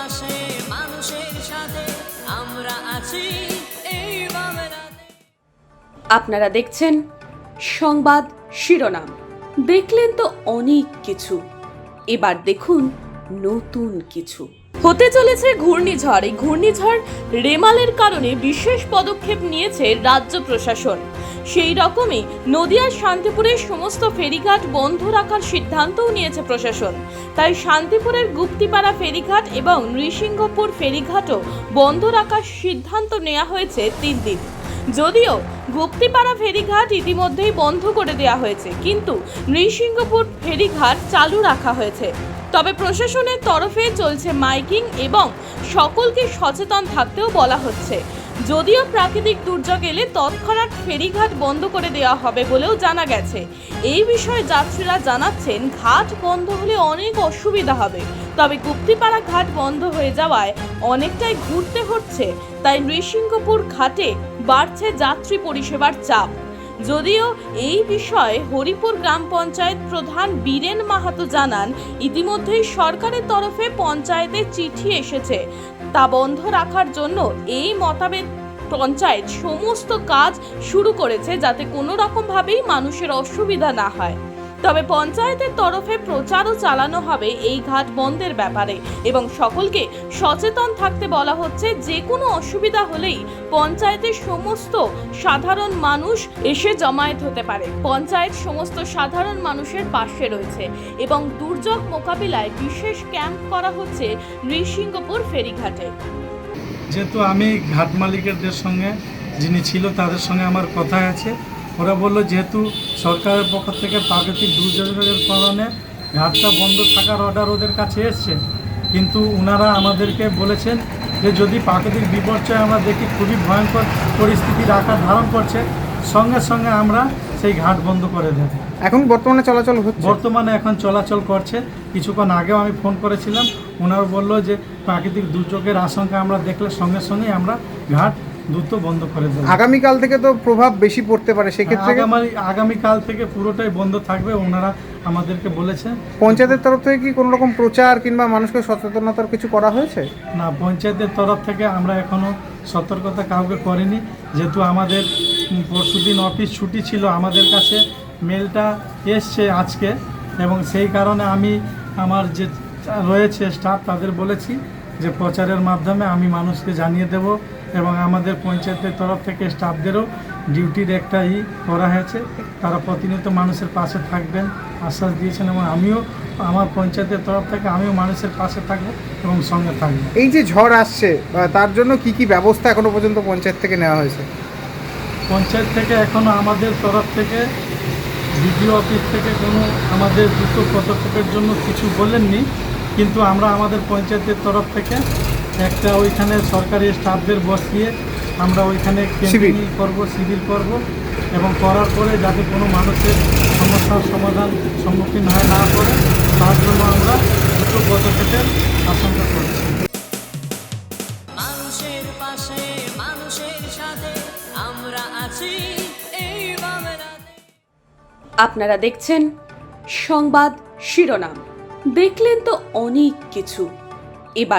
পাশে মানুষের সাথে আমরা আছি এই বাংলাতে। আপনারা দেখছেন সংবাদ শিরোনাম। দেখলেন তো অনেক কিছু, এবার দেখুন নতুন কিছু। হতে চলেছে ঘূর্ণিঝড়। এই ঘূর্ণিঝড় রেমালের কারণে বিশেষ পদক্ষেপ নিয়েছে রাজ্য প্রশাসন। সেই রকমই নদিয়ার শান্তিপুরের সমস্ত ফেরিঘাট বন্ধ রাখার সিদ্ধান্তও নিয়েছে প্রশাসন। তাই শান্তিপুরের গুপ্তিপাড়া ফেরিঘাট এবং নৃসিংহপুর ফেরিঘাটও বন্ধ রাখার সিদ্ধান্ত নেওয়া হয়েছে 3 দিন। যদিও গুপ্তিপাড়া ফেরিঘাট ইতিমধ্যেই বন্ধ করে দেওয়া হয়েছে, কিন্তু নৃসিংহপুর ফেরিঘাট চালু রাখা হয়েছে। তবে প্রশাসনের তরফে চলছে মাইকিং এবং সকলকে সচেতন থাকতেও বলা হচ্ছে। যদিও প্রাকৃতিক দুর্যোগ এলে তৎক্ষণাৎ ফেরিঘাট বন্ধ করে দেওয়া হবে বলেও জানা গেছে। এই বিষয়ে যাত্রীরা জানাচ্ছেন, ঘাট বন্ধ হলে অনেক অসুবিধা হবে। তবে গুপ্তিপাড়া ঘাট বন্ধ হয়ে যাওয়ায় অনেকটাই ঘুরতে হচ্ছে, তাই নৃসিংহপুর ঘাটে বাড়ছে যাত্রী পরিষেবার চাপ। যদিও এই বিষয়ে হরিপুর গ্রাম পঞ্চায়েত প্রধান বীরেন মাহাতো জানান, ইতিমধ্যেই সরকারের তরফে পঞ্চায়েতে চিঠি এসেছে, তা বন্ধ রাখার জন্য এই মতামত পঞ্চায়েত সমস্ত কাজ শুরু করেছে, যাতে কোনো রকমভাবেই মানুষের অসুবিধা না হয়। তবে পঞ্চায়েতের তরফে প্রচারও চালানো হবে এই ঘাট বন্ধের ব্যাপারে এবং সকলকে সচেতন থাকতে বলা হচ্ছে। যে কোনো অসুবিধা হলেই পঞ্চায়েতের সমস্ত সাধারণ মানুষ এসে জমায়েত হতে পারে। পঞ্চায়েত সমস্ত সাধারণ মানুষের পাশে রয়েছে এবং দুর্যোগ মোকাবিলায় বিশেষ ক্যাম্প করা হচ্ছে নৃসিংহপুর ফেরিঘাটে। যেহেতু আমি ঘাট মালিকদের সঙ্গে যিনি ছিল তাদের সঙ্গে আমার কথা আছে, ওরা বললো যেহেতু সরকারের পক্ষ থেকে প্রাকৃতিক দুর্যোগের কারণে ঘাটটা বন্ধ থাকার অর্ডার ওদের কাছে এসছে, কিন্তু ওনারা আমাদেরকে বলেছেন যে যদি প্রাকৃতিক বিপর্যয় আমরা দেখি খুবই ভয়ঙ্কর পরিস্থিতি আকার ধারণ করছে, সঙ্গে সঙ্গে আমরা সেই ঘাট বন্ধ করে দেব। এখন বর্তমানে চলাচল হচ্ছে? বর্তমানে এখন চলাচল করছে। কিছুক্ষণ আগেও আমি ফোন করেছিলাম, ওনারা বললো যে প্রাকৃতিক দুর্যোগের আশঙ্কা আমরা দেখলে সঙ্গে সঙ্গেই আমরা ঘাট দ্রুত বন্ধ করে দেবো। আগামীকাল থেকে তো প্রভাব বেশি পড়তে পারে, সেক্ষেত্রে আগামীকাল থেকে পুরোটাই বন্ধ থাকবে, ওনারা আমাদেরকে বলেছে। পঞ্চায়েতের তরফ থেকে কি কোনো রকম প্রচার কিংবা মানুষকে সচেতনতার কিছু করা হয়েছে? না, পঞ্চায়েতের তরফ থেকে আমরা এখনও সতর্কতা কাউকে করিনি, যেহেতু আমাদের পরশুদিন অফিস ছুটি ছিল। আমাদের কাছে মেলটা এসছে আজকে এবং সেই কারণে আমি আমার যে রয়েছে স্টাফ তাদের বলেছি যে প্রচারের মাধ্যমে আমি মানুষকে জানিয়ে দেব এবং আমাদের পঞ্চায়েতের তরফ থেকে স্টাফদেরও ডিউটির একটা করা হয়েছে, তারা প্রতিনিয়ত মানুষের পাশে থাকবেন আশ্বাস দিয়েছেন এবং আমিও আমার পঞ্চায়েতের তরফ থেকে আমিও মানুষের পাশে থাকবো এবং সঙ্গে থাকবো। এই যে ঝড় আসছে তার জন্য কি কি ব্যবস্থা এখনো পর্যন্ত পঞ্চায়েত থেকে নেওয়া হয়েছে? পঞ্চায়েত থেকে এখনও আমাদের তরফ থেকে বিডিও অফিস থেকে কোনো আমাদের দ্রুত পদক্ষেপের জন্য কিছু বলেননি, কিন্তু আমরা আমাদের পঞ্চায়েতের তরফ থেকে একটা ওইখানে সরকারি স্টাফদের বসিয়ে আমরা ওইখানে ক্যাম্পেইন করব, শিবির করব এবং করার পরে যাতে কোনো মানুষের সমস্যার সমাধান সম্মুখীন হয় না করে, তার জন্য আমরা দ্রুত পদক্ষেপের আশঙ্কা করছি। মানুষের পাশে মানুষের সাথে আমরা আছি এই বাংলাতে। আপনারা দেখছেন সংবাদ শিরোনাম। দেখলেন তো অনেক কিছু, এবার